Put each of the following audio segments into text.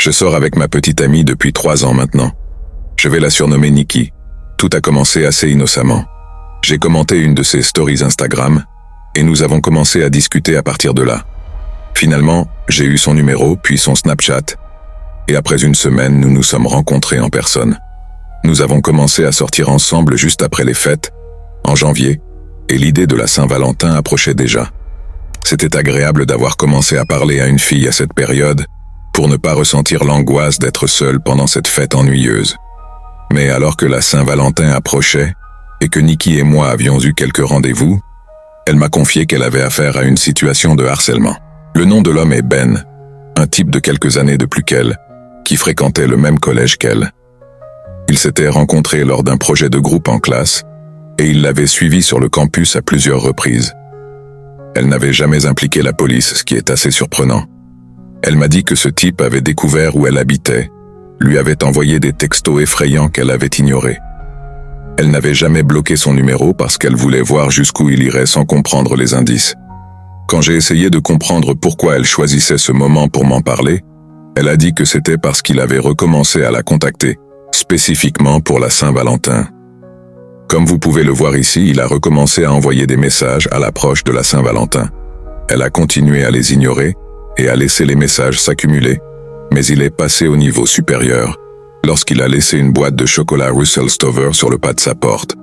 Je sors avec ma petite amie depuis 3 ans maintenant. Je vais la surnommer Nikki. Tout a commencé assez innocemment. J'ai commenté une de ses stories Instagram, et nous avons commencé à discuter à partir de là. Finalement, j'ai eu son numéro, puis son Snapchat, et après une semaine, nous nous sommes rencontrés en personne. Nous avons commencé à sortir ensemble juste après les fêtes, en janvier, et l'idée de la Saint-Valentin approchait déjà. C'était agréable d'avoir commencé à parler à une fille à cette période, pour ne pas ressentir l'angoisse d'être seul pendant cette fête ennuyeuse. Mais alors que la Saint-Valentin approchait, et que Nikki et moi avions eu quelques rendez-vous, elle m'a confié qu'elle avait affaire à une situation de harcèlement. Le nom de l'homme est Ben, un type de quelques années de plus qu'elle, qui fréquentait le même collège qu'elle. Ils s'étaient rencontrés lors d'un projet de groupe en classe, et il l'avait suivi sur le campus à plusieurs reprises. Elle n'avait jamais impliqué la police, ce qui est assez surprenant. Elle m'a dit que ce type avait découvert où elle habitait, lui avait envoyé des textos effrayants qu'elle avait ignorés. Elle n'avait jamais bloqué son numéro parce qu'elle voulait voir jusqu'où il irait sans comprendre les indices. Quand j'ai essayé de comprendre pourquoi elle choisissait ce moment pour m'en parler, elle a dit que c'était parce qu'il avait recommencé à la contacter, spécifiquement pour la Saint-Valentin. Comme vous pouvez le voir ici, il a recommencé à envoyer des messages à l'approche de la Saint-Valentin. Elle a continué à les ignorer et a laissé les messages s'accumuler, mais il est passé au niveau supérieur lorsqu'il a laissé une boîte de chocolat Russell Stover sur le pas de sa porte.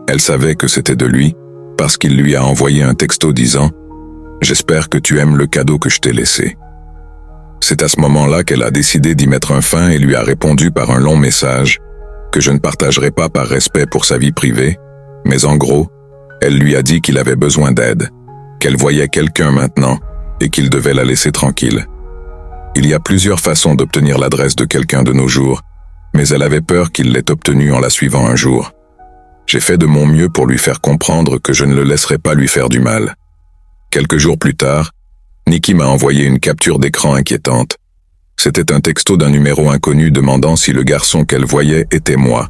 Elle savait que c'était de lui parce qu'il lui a envoyé un texto disant « J'espère que tu aimes le cadeau que je t'ai laissé ». C'est à ce moment-là qu'elle a décidé d'y mettre un fin et lui a répondu par un long message que je ne partagerai pas par respect pour sa vie privée, mais en gros, elle lui a dit qu'il avait besoin d'aide, qu'elle voyait quelqu'un maintenant et qu'il devait la laisser tranquille. Il y a plusieurs façons d'obtenir l'adresse de quelqu'un de nos jours, mais elle avait peur qu'il l'ait obtenue en la suivant un jour. J'ai fait de mon mieux pour lui faire comprendre que je ne le laisserais pas lui faire du mal. Quelques jours plus tard, Nikki m'a envoyé une capture d'écran inquiétante. C'était un texto d'un numéro inconnu demandant si le garçon qu'elle voyait était moi,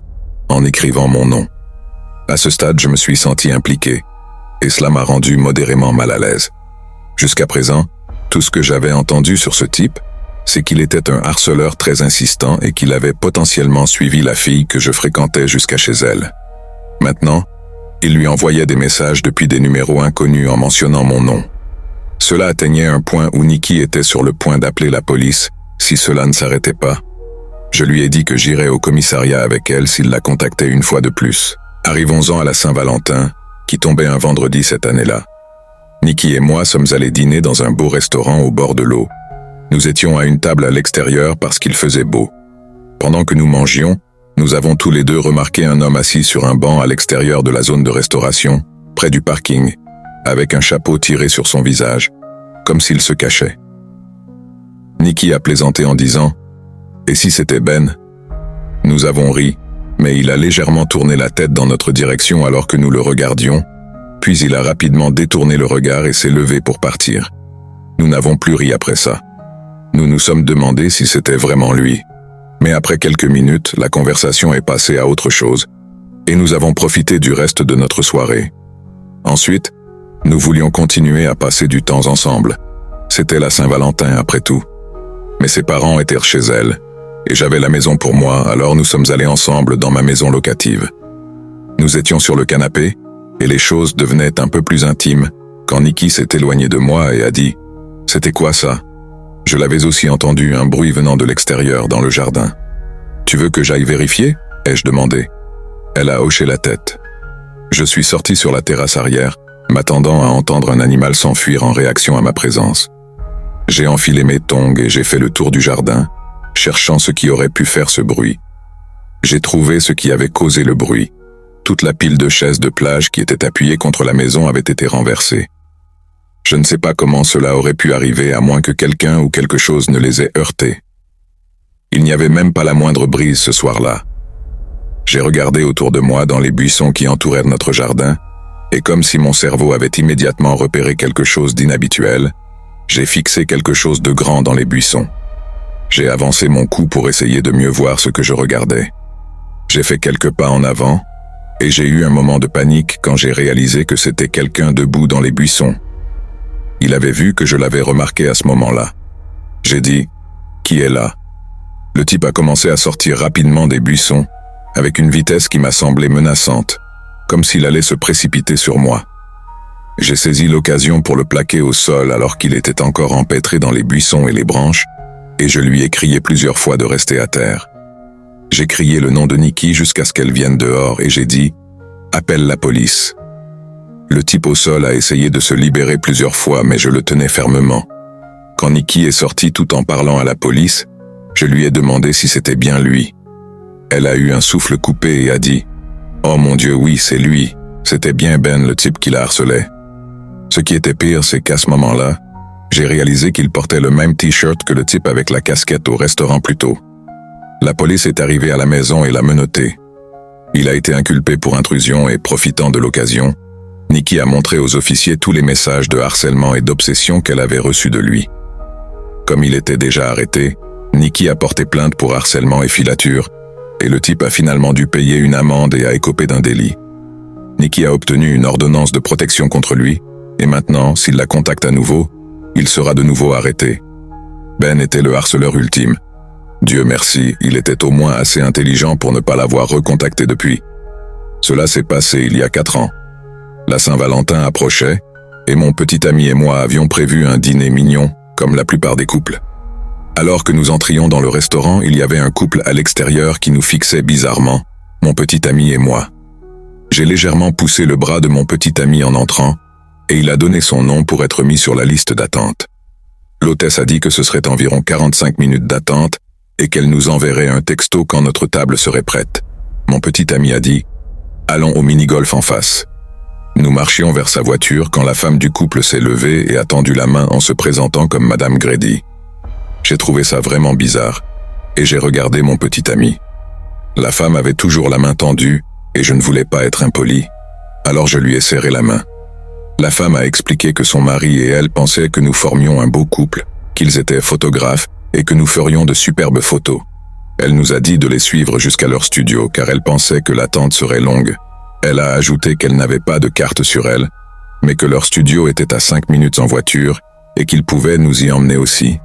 en écrivant mon nom. À ce stade, je me suis senti impliqué, et cela m'a rendu modérément mal à l'aise. Jusqu'à présent, tout ce que j'avais entendu sur ce type, c'est qu'il était un harceleur très insistant et qu'il avait potentiellement suivi la fille que je fréquentais jusqu'à chez elle. Maintenant, il lui envoyait des messages depuis des numéros inconnus en mentionnant mon nom. Cela atteignait un point où Nikki était sur le point d'appeler la police si cela ne s'arrêtait pas. Je lui ai dit que j'irais au commissariat avec elle s'il la contactait une fois de plus. Arrivons-en à la Saint-Valentin, qui tombait un vendredi cette année-là. Nikki et moi sommes allés dîner dans un beau restaurant au bord de l'eau. Nous étions à une table à l'extérieur parce qu'il faisait beau. Pendant que nous mangions, nous avons tous les deux remarqué un homme assis sur un banc à l'extérieur de la zone de restauration, près du parking, avec un chapeau tiré sur son visage, comme s'il se cachait. Nikki a plaisanté en disant « Et si c'était Ben ?» Nous avons ri, mais il a légèrement tourné la tête dans notre direction alors que nous le regardions, puis il a rapidement détourné le regard et s'est levé pour partir. Nous n'avons plus ri après ça. Nous nous sommes demandé si c'était vraiment lui. Mais après quelques minutes, la conversation est passée à autre chose, et nous avons profité du reste de notre soirée. Ensuite, nous voulions continuer à passer du temps ensemble. C'était la Saint-Valentin après tout. Mais ses parents étaient chez elle, et j'avais la maison pour moi, alors nous sommes allés ensemble dans ma maison locative. Nous étions sur le canapé, et les choses devenaient un peu plus intimes, quand Nikki s'est éloignée de moi et a dit « C'était quoi ça ?» Je l'avais aussi entendu, un bruit venant de l'extérieur, dans le jardin. « Tu veux que j'aille vérifier ?» ai-je demandé. Elle a hoché la tête. Je suis sorti sur la terrasse arrière, m'attendant à entendre un animal s'enfuir en réaction à ma présence. J'ai enfilé mes tongs et j'ai fait le tour du jardin, cherchant ce qui aurait pu faire ce bruit. J'ai trouvé ce qui avait causé le bruit. Toute la pile de chaises de plage qui était appuyée contre la maison avait été renversée. Je ne sais pas comment cela aurait pu arriver à moins que quelqu'un ou quelque chose ne les ait heurtés. Il n'y avait même pas la moindre brise ce soir-là. J'ai regardé autour de moi dans les buissons qui entouraient notre jardin, et comme si mon cerveau avait immédiatement repéré quelque chose d'inhabituel, j'ai fixé quelque chose de grand dans les buissons. J'ai avancé mon cou pour essayer de mieux voir ce que je regardais. J'ai fait quelques pas en avant, et j'ai eu un moment de panique quand j'ai réalisé que c'était quelqu'un debout dans les buissons. Il avait vu que je l'avais remarqué à ce moment-là. J'ai dit « Qui est là ?» Le type a commencé à sortir rapidement des buissons, avec une vitesse qui m'a semblé menaçante, comme s'il allait se précipiter sur moi. J'ai saisi l'occasion pour le plaquer au sol alors qu'il était encore empêtré dans les buissons et les branches, et je lui ai crié plusieurs fois de rester à terre. J'ai crié le nom de Nikki jusqu'à ce qu'elle vienne dehors et j'ai dit « Appelle la police ». Le type au sol a essayé de se libérer plusieurs fois mais je le tenais fermement. Quand Nikki est sortie tout en parlant à la police, je lui ai demandé si c'était bien lui. Elle a eu un souffle coupé et a dit « Oh mon Dieu, oui, c'est lui. C'était bien Ben, le type qui la harcelait. » Ce qui était pire, c'est qu'à ce moment-là, j'ai réalisé qu'il portait le même t-shirt que le type avec la casquette au restaurant plus tôt. La police est arrivée à la maison et l'a menotté. Il a été inculpé pour intrusion et, profitant de l'occasion, Nikki a montré aux officiers tous les messages de harcèlement et d'obsession qu'elle avait reçus de lui. Comme il était déjà arrêté, Nikki a porté plainte pour harcèlement et filature, et le type a finalement dû payer une amende et a écopé d'un délit. Nikki a obtenu une ordonnance de protection contre lui, et maintenant, s'il la contacte à nouveau, il sera de nouveau arrêté. Ben était le harceleur ultime. Dieu merci, il était au moins assez intelligent pour ne pas l'avoir recontacté depuis. Cela s'est passé il y a 4 ans. La Saint-Valentin approchait, et mon petit ami et moi avions prévu un dîner mignon, comme la plupart des couples. Alors que nous entrions dans le restaurant, il y avait un couple à l'extérieur qui nous fixait bizarrement, mon petit ami et moi. J'ai légèrement poussé le bras de mon petit ami en entrant, et il a donné son nom pour être mis sur la liste d'attente. L'hôtesse a dit que ce serait environ 45 minutes d'attente et qu'elle nous enverrait un texto quand notre table serait prête. Mon petit ami a dit « Allons au mini-golf en face ». Nous marchions vers sa voiture quand la femme du couple s'est levée et a tendu la main en se présentant comme Madame Grady. J'ai trouvé ça vraiment bizarre, et j'ai regardé mon petit ami. La femme avait toujours la main tendue, et je ne voulais pas être impoli, alors je lui ai serré la main. La femme a expliqué que son mari et elle pensaient que nous formions un beau couple, qu'ils étaient photographes et que nous ferions de superbes photos. Elle nous a dit de les suivre jusqu'à leur studio car elle pensait que l'attente serait longue. Elle a ajouté qu'elle n'avait pas de carte sur elle, mais que leur studio était à 5 minutes en voiture et qu'ils pouvaient nous y emmener aussi.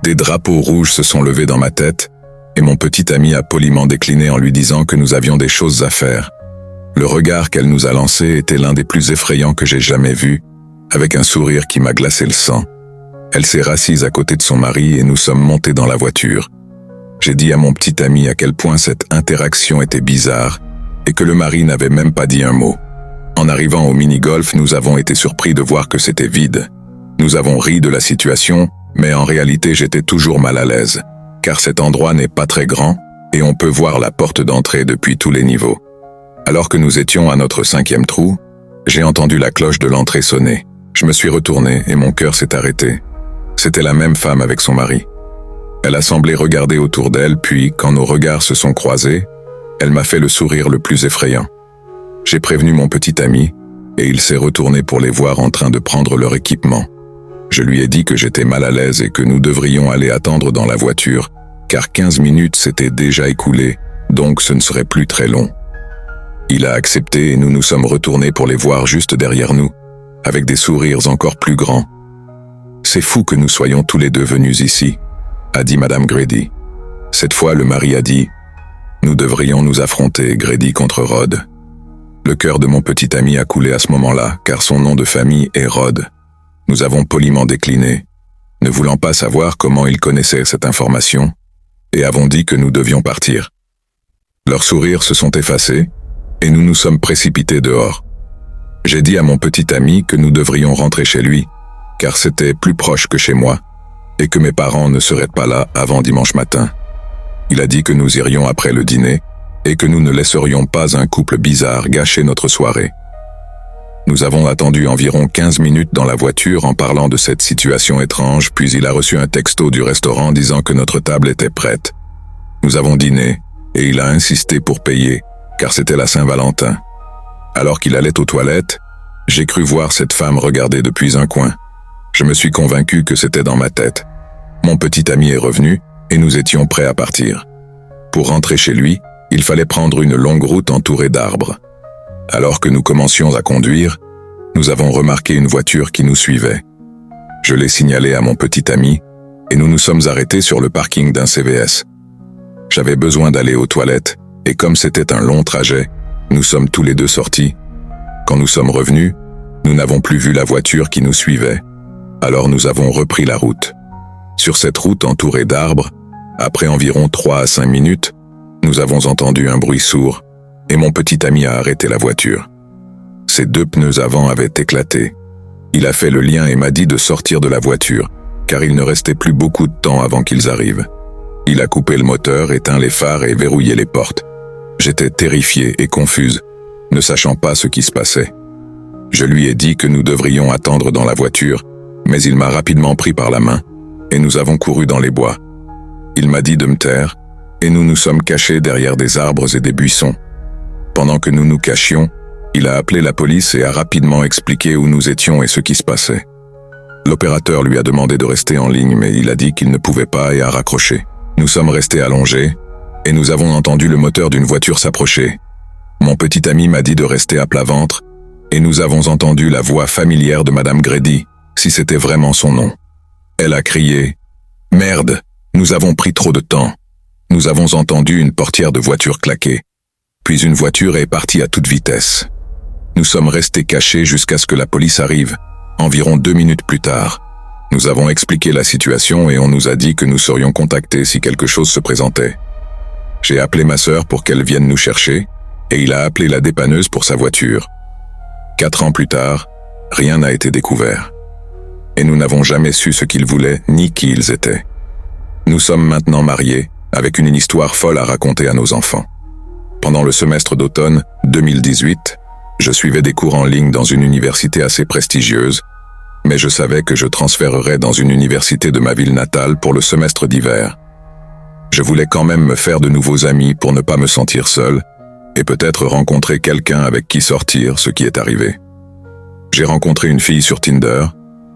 Des drapeaux rouges se sont levés dans ma tête et mon petit ami a poliment décliné en lui disant que nous avions des choses à faire. Le regard qu'elle nous a lancé était l'un des plus effrayants que j'ai jamais vus, avec un sourire qui m'a glacé le sang. Elle s'est rassise à côté de son mari et nous sommes montés dans la voiture. J'ai dit à mon petit ami à quel point cette interaction était bizarre et que le mari n'avait même pas dit un mot. En arrivant au mini-golf, nous avons été surpris de voir que c'était vide. Nous avons ri de la situation, mais en réalité j'étais toujours mal à l'aise, car cet endroit n'est pas très grand et on peut voir la porte d'entrée depuis tous les niveaux. Alors que nous étions à notre 5e trou, j'ai entendu la cloche de l'entrée sonner. Je me suis retourné et mon cœur s'est arrêté. C'était la même femme avec son mari. Elle a semblé regarder autour d'elle, puis, quand nos regards se sont croisés, elle m'a fait le sourire le plus effrayant. J'ai prévenu mon petit ami, et il s'est retourné pour les voir en train de prendre leur équipement. Je lui ai dit que j'étais mal à l'aise et que nous devrions aller attendre dans la voiture, car 15 minutes s'étaient déjà écoulées, donc ce ne serait plus très long. Il a accepté et nous nous sommes retournés pour les voir juste derrière nous, avec des sourires encore plus grands. « C'est fou que nous soyons tous les deux venus ici », a dit Madame Grady. Cette fois, le mari a dit « Nous devrions nous affronter, Grady contre Rod ». Le cœur de mon petit ami a coulé à ce moment-là, car son nom de famille est Rod. Nous avons poliment décliné, ne voulant pas savoir comment ils connaissaient cette information, et avons dit que nous devions partir. Leurs sourires se sont effacés, et nous nous sommes précipités dehors. J'ai dit à mon petit ami que nous devrions rentrer chez lui, car c'était plus proche que chez moi, et que mes parents ne seraient pas là avant dimanche matin. Il a dit que nous irions après le dîner, et que nous ne laisserions pas un couple bizarre gâcher notre soirée. Nous avons attendu environ 15 minutes dans la voiture en parlant de cette situation étrange, puis il a reçu un texto du restaurant disant que notre table était prête. Nous avons dîné, et il a insisté pour payer, car c'était la Saint-Valentin. Alors qu'il allait aux toilettes, j'ai cru voir cette femme regarder depuis un coin. Je me suis convaincu que c'était dans ma tête. Mon petit ami est revenu, et nous étions prêts à partir. Pour rentrer chez lui, il fallait prendre une longue route entourée d'arbres. Alors que nous commencions à conduire, nous avons remarqué une voiture qui nous suivait. Je l'ai signalé à mon petit ami, et nous nous sommes arrêtés sur le parking d'un CVS. J'avais besoin d'aller aux toilettes, et comme c'était un long trajet, nous sommes tous les deux sortis. Quand nous sommes revenus, nous n'avons plus vu la voiture qui nous suivait. Alors nous avons repris la route. Sur cette route entourée d'arbres, après environ 3 à 5 minutes, nous avons entendu un bruit sourd, et mon petit ami a arrêté la voiture. Ses 2 pneus avant avaient éclaté. Il a fait le lien et m'a dit de sortir de la voiture, car il ne restait plus beaucoup de temps avant qu'ils arrivent. Il a coupé le moteur, éteint les phares et verrouillé les portes. J'étais terrifiée et confuse, ne sachant pas ce qui se passait. Je lui ai dit que nous devrions attendre dans la voiture, mais il m'a rapidement pris par la main, et nous avons couru dans les bois. Il m'a dit de me taire, et nous nous sommes cachés derrière des arbres et des buissons. Pendant que nous nous cachions, il a appelé la police et a rapidement expliqué où nous étions et ce qui se passait. L'opérateur lui a demandé de rester en ligne, mais il a dit qu'il ne pouvait pas et a raccroché. Nous sommes restés allongés, et nous avons entendu le moteur d'une voiture s'approcher. Mon petit ami m'a dit de rester à plat ventre, et nous avons entendu la voix familière de Madame Grady, si c'était vraiment son nom. Elle a crié « Merde, nous avons pris trop de temps !» Nous avons entendu une portière de voiture claquer, puis une voiture est partie à toute vitesse. Nous sommes restés cachés jusqu'à ce que la police arrive, environ 2 minutes plus tard. Nous avons expliqué la situation et on nous a dit que nous serions contactés si quelque chose se présentait. J'ai appelé ma sœur pour qu'elle vienne nous chercher, et il a appelé la dépanneuse pour sa voiture. 4 ans plus tard, rien n'a été découvert. Et nous n'avons jamais su ce qu'ils voulaient ni qui ils étaient. Nous sommes maintenant mariés, avec une histoire folle à raconter à nos enfants. Pendant le semestre d'automne 2018, je suivais des cours en ligne dans une université assez prestigieuse, mais je savais que je transférerais dans une université de ma ville natale pour le semestre d'hiver. Je voulais quand même me faire de nouveaux amis pour ne pas me sentir seul, et peut-être rencontrer quelqu'un avec qui sortir, ce qui est arrivé. J'ai rencontré une fille sur Tinder,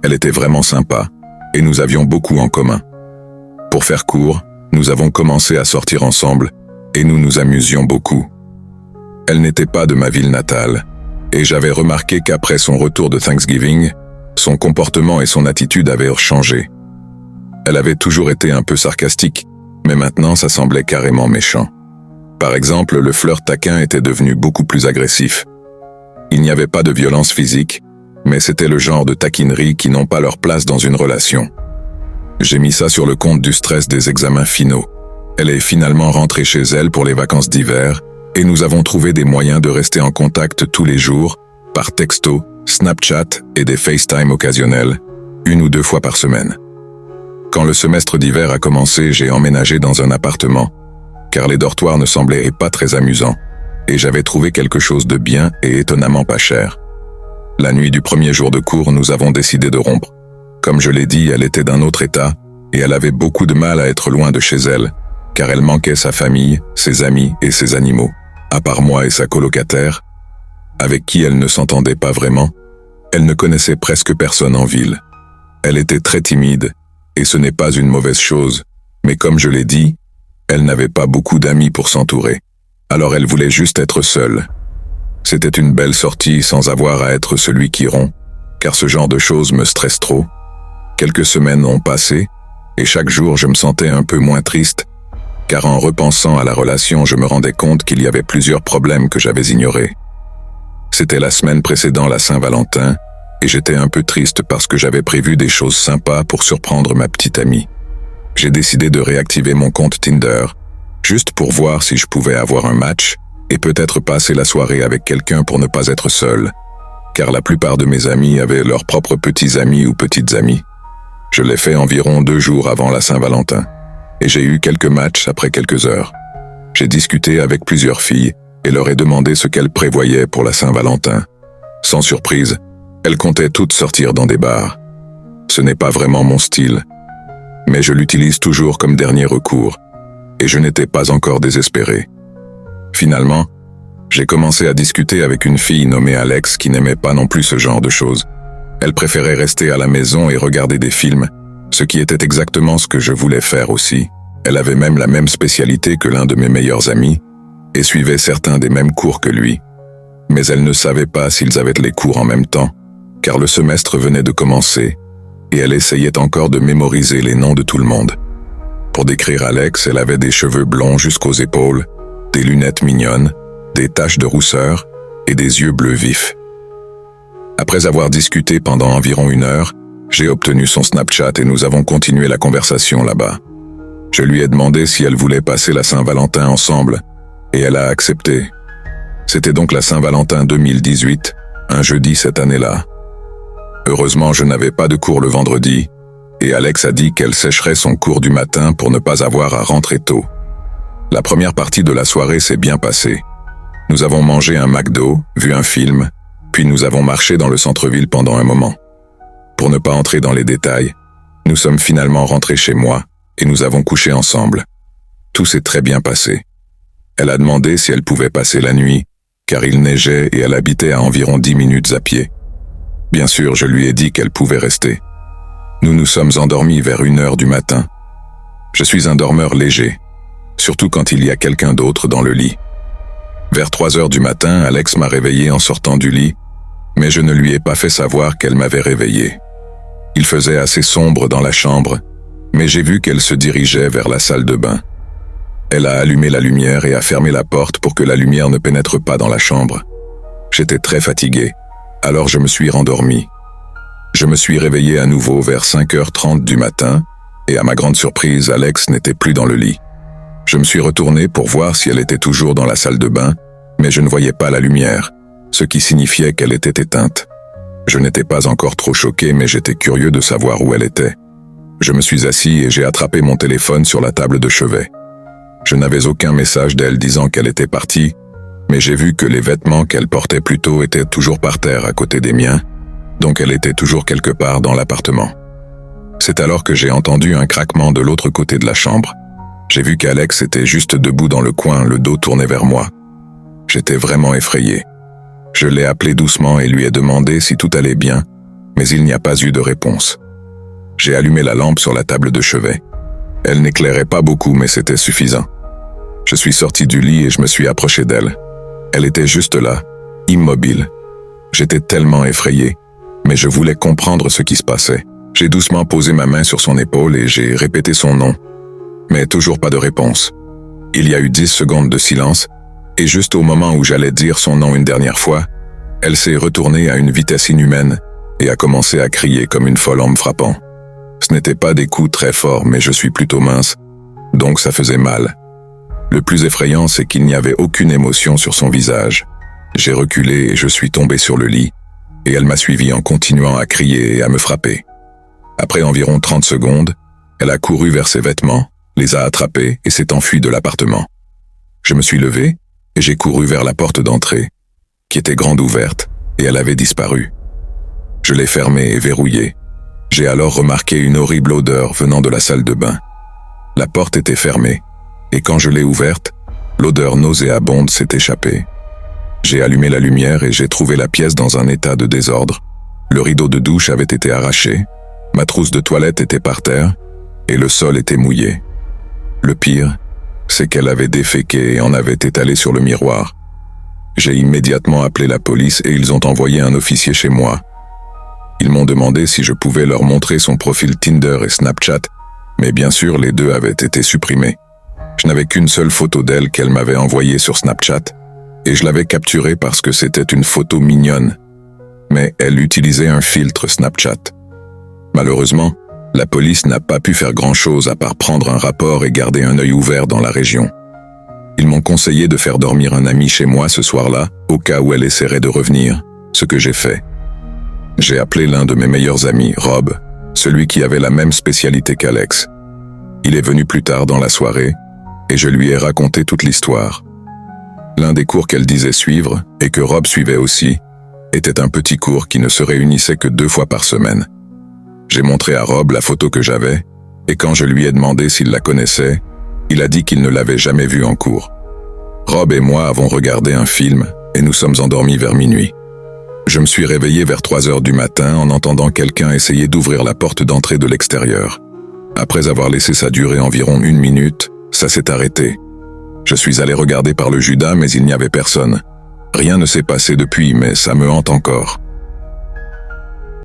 elle était vraiment sympa, et nous avions beaucoup en commun. Pour faire court, nous avons commencé à sortir ensemble, et nous nous amusions beaucoup. Elle n'était pas de ma ville natale, et j'avais remarqué qu'après son retour de Thanksgiving, son comportement et son attitude avaient changé. Elle avait toujours été un peu sarcastique, mais maintenant ça semblait carrément méchant. Par exemple, le flirt taquin était devenu beaucoup plus agressif. Il n'y avait pas de violence physique, mais c'était le genre de taquineries qui n'ont pas leur place dans une relation. J'ai mis ça sur le compte du stress des examens finaux. Elle est finalement rentrée chez elle pour les vacances d'hiver, et nous avons trouvé des moyens de rester en contact tous les jours, par texto, Snapchat et des FaceTime occasionnels, 1 ou 2 fois par semaine. Quand le semestre d'hiver a commencé, j'ai emménagé dans un appartement, car les dortoirs ne semblaient pas très amusants, et j'avais trouvé quelque chose de bien et étonnamment pas cher. La nuit du premier jour de cours, nous avons décidé de rompre. Comme je l'ai dit, elle était d'un autre état, et elle avait beaucoup de mal à être loin de chez elle, car elle manquait sa famille, ses amis et ses animaux, à part moi et sa colocataire, avec qui elle ne s'entendait pas vraiment. Elle ne connaissait presque personne en ville. Elle était très timide, et ce n'est pas une mauvaise chose, mais comme je l'ai dit, elle n'avait pas beaucoup d'amis pour s'entourer. Alors elle voulait juste être seule. C'était une belle sortie sans avoir à être celui qui rompt, car ce genre de choses me stresse trop. Quelques semaines ont passé, et chaque jour je me sentais un peu moins triste, car en repensant à la relation, je me rendais compte qu'il y avait plusieurs problèmes que j'avais ignorés. C'était la semaine précédant la Saint-Valentin, et j'étais un peu triste parce que j'avais prévu des choses sympas pour surprendre ma petite amie. J'ai décidé de réactiver mon compte Tinder, juste pour voir si je pouvais avoir un match, et peut-être passer la soirée avec quelqu'un pour ne pas être seul, car la plupart de mes amis avaient leurs propres petits amis ou petites amies. Je l'ai fait environ 2 jours avant la Saint-Valentin, et j'ai eu quelques matchs après quelques heures. J'ai discuté avec plusieurs filles, et leur ai demandé ce qu'elles prévoyaient pour la Saint-Valentin. Sans surprise, elles comptaient toutes sortir dans des bars. Ce n'est pas vraiment mon style, mais je l'utilise toujours comme dernier recours, et je n'étais pas encore désespéré. Finalement, j'ai commencé à discuter avec une fille nommée Alex qui n'aimait pas non plus ce genre de choses. Elle préférait rester à la maison et regarder des films, ce qui était exactement ce que je voulais faire aussi. Elle avait même la même spécialité que l'un de mes meilleurs amis, et suivait certains des mêmes cours que lui. Mais elle ne savait pas s'ils avaient les cours en même temps, car le semestre venait de commencer, et elle essayait encore de mémoriser les noms de tout le monde. Pour décrire Alex, elle avait des cheveux blonds jusqu'aux épaules, des lunettes mignonnes, des taches de rousseur et des yeux bleus vifs. Après avoir discuté pendant environ 1 heure, j'ai obtenu son Snapchat et nous avons continué la conversation là-bas. Je lui ai demandé si elle voulait passer la Saint-Valentin ensemble, et elle a accepté. C'était donc la Saint-Valentin 2018, un jeudi cette année-là. Heureusement, je n'avais pas de cours le vendredi, et Alex a dit qu'elle sécherait son cours du matin pour ne pas avoir à rentrer tôt. La première partie de la soirée s'est bien passée. Nous avons mangé un McDo, vu un film, puis nous avons marché dans le centre-ville pendant un moment. Pour ne pas entrer dans les détails, nous sommes finalement rentrés chez moi et nous avons couché ensemble. Tout s'est très bien passé. Elle a demandé si elle pouvait passer la nuit, car il neigeait et elle habitait à environ 10 minutes à pied. Bien sûr, je lui ai dit qu'elle pouvait rester. Nous nous sommes endormis vers 1 heure du matin. Je suis un dormeur léger, surtout quand il y a quelqu'un d'autre dans le lit. Vers 3 heures du matin, Alex m'a réveillé en sortant du lit, mais je ne lui ai pas fait savoir qu'elle m'avait réveillé. Il faisait assez sombre dans la chambre, mais j'ai vu qu'elle se dirigeait vers la salle de bain. Elle a allumé la lumière et a fermé la porte pour que la lumière ne pénètre pas dans la chambre. J'étais très fatigué, alors je me suis rendormi. Je me suis réveillé à nouveau vers 5h30 du matin, et à ma grande surprise, Alex n'était plus dans le lit. Je me suis retourné pour voir si elle était toujours dans la salle de bain, mais je ne voyais pas la lumière, ce qui signifiait qu'elle était éteinte. Je n'étais pas encore trop choqué, mais j'étais curieux de savoir où elle était. Je me suis assis et j'ai attrapé mon téléphone sur la table de chevet. Je n'avais aucun message d'elle disant qu'elle était partie, mais j'ai vu que les vêtements qu'elle portait plus tôt étaient toujours par terre à côté des miens, donc elle était toujours quelque part dans l'appartement. C'est alors que j'ai entendu un craquement de l'autre côté de la chambre. J'ai vu qu'Alex était juste debout dans le coin, le dos tourné vers moi. J'étais vraiment effrayé. Je l'ai appelé doucement et lui ai demandé si tout allait bien, mais il n'y a pas eu de réponse. J'ai allumé la lampe sur la table de chevet. Elle n'éclairait pas beaucoup, mais c'était suffisant. Je suis sorti du lit et je me suis approché d'elle. Elle était juste là, immobile. J'étais tellement effrayé, mais je voulais comprendre ce qui se passait. J'ai doucement posé ma main sur son épaule et j'ai répété son nom. Mais toujours pas de réponse. Il y a eu 10 secondes de silence, et juste au moment où j'allais dire son nom une dernière fois, elle s'est retournée à une vitesse inhumaine et a commencé à crier comme une folle en me frappant. Ce n'étaient pas des coups très forts, mais je suis plutôt mince, donc ça faisait mal. Le plus effrayant, c'est qu'il n'y avait aucune émotion sur son visage. J'ai reculé et je suis tombé sur le lit, et elle m'a suivi en continuant à crier et à me frapper. Après environ 30 secondes, elle a couru vers ses vêtements, les a attrapés et s'est enfuie de l'appartement. Je me suis levé et j'ai couru vers la porte d'entrée, qui était grande ouverte, et elle avait disparu. Je l'ai fermée et verrouillée. J'ai alors remarqué une horrible odeur venant de la salle de bain. La porte était fermée, et quand je l'ai ouverte, l'odeur nauséabonde s'est échappée. J'ai allumé la lumière et j'ai trouvé la pièce dans un état de désordre. Le rideau de douche avait été arraché, ma trousse de toilette était par terre, et le sol était mouillé. Le pire, c'est qu'elle avait déféqué et en avait étalé sur le miroir. J'ai immédiatement appelé la police et ils ont envoyé un officier chez moi. Ils m'ont demandé si je pouvais leur montrer son profil Tinder et Snapchat, mais bien sûr les deux avaient été supprimés. Je n'avais qu'une seule photo d'elle qu'elle m'avait envoyée sur Snapchat, et je l'avais capturée parce que c'était une photo mignonne. Mais elle utilisait un filtre Snapchat. Malheureusement, la police n'a pas pu faire grand-chose à part prendre un rapport et garder un œil ouvert dans la région. Ils m'ont conseillé de faire dormir un ami chez moi ce soir-là, au cas où elle essaierait de revenir, ce que j'ai fait. J'ai appelé l'un de mes meilleurs amis, Rob, celui qui avait la même spécialité qu'Alex. Il est venu plus tard dans la soirée, et je lui ai raconté toute l'histoire. L'un des cours qu'elle disait suivre, et que Rob suivait aussi, était un petit cours qui ne se réunissait que 2 fois par semaine. J'ai montré à Rob la photo que j'avais, et quand je lui ai demandé s'il la connaissait, il a dit qu'il ne l'avait jamais vue en cours. Rob et moi avons regardé un film, et nous sommes endormis vers minuit. Je me suis réveillé vers 3 heures du matin en entendant quelqu'un essayer d'ouvrir la porte d'entrée de l'extérieur. Après avoir laissé ça durer environ 1 minute, ça s'est arrêté. Je suis allé regarder par le Judas, mais il n'y avait personne. Rien ne s'est passé depuis, mais ça me hante encore.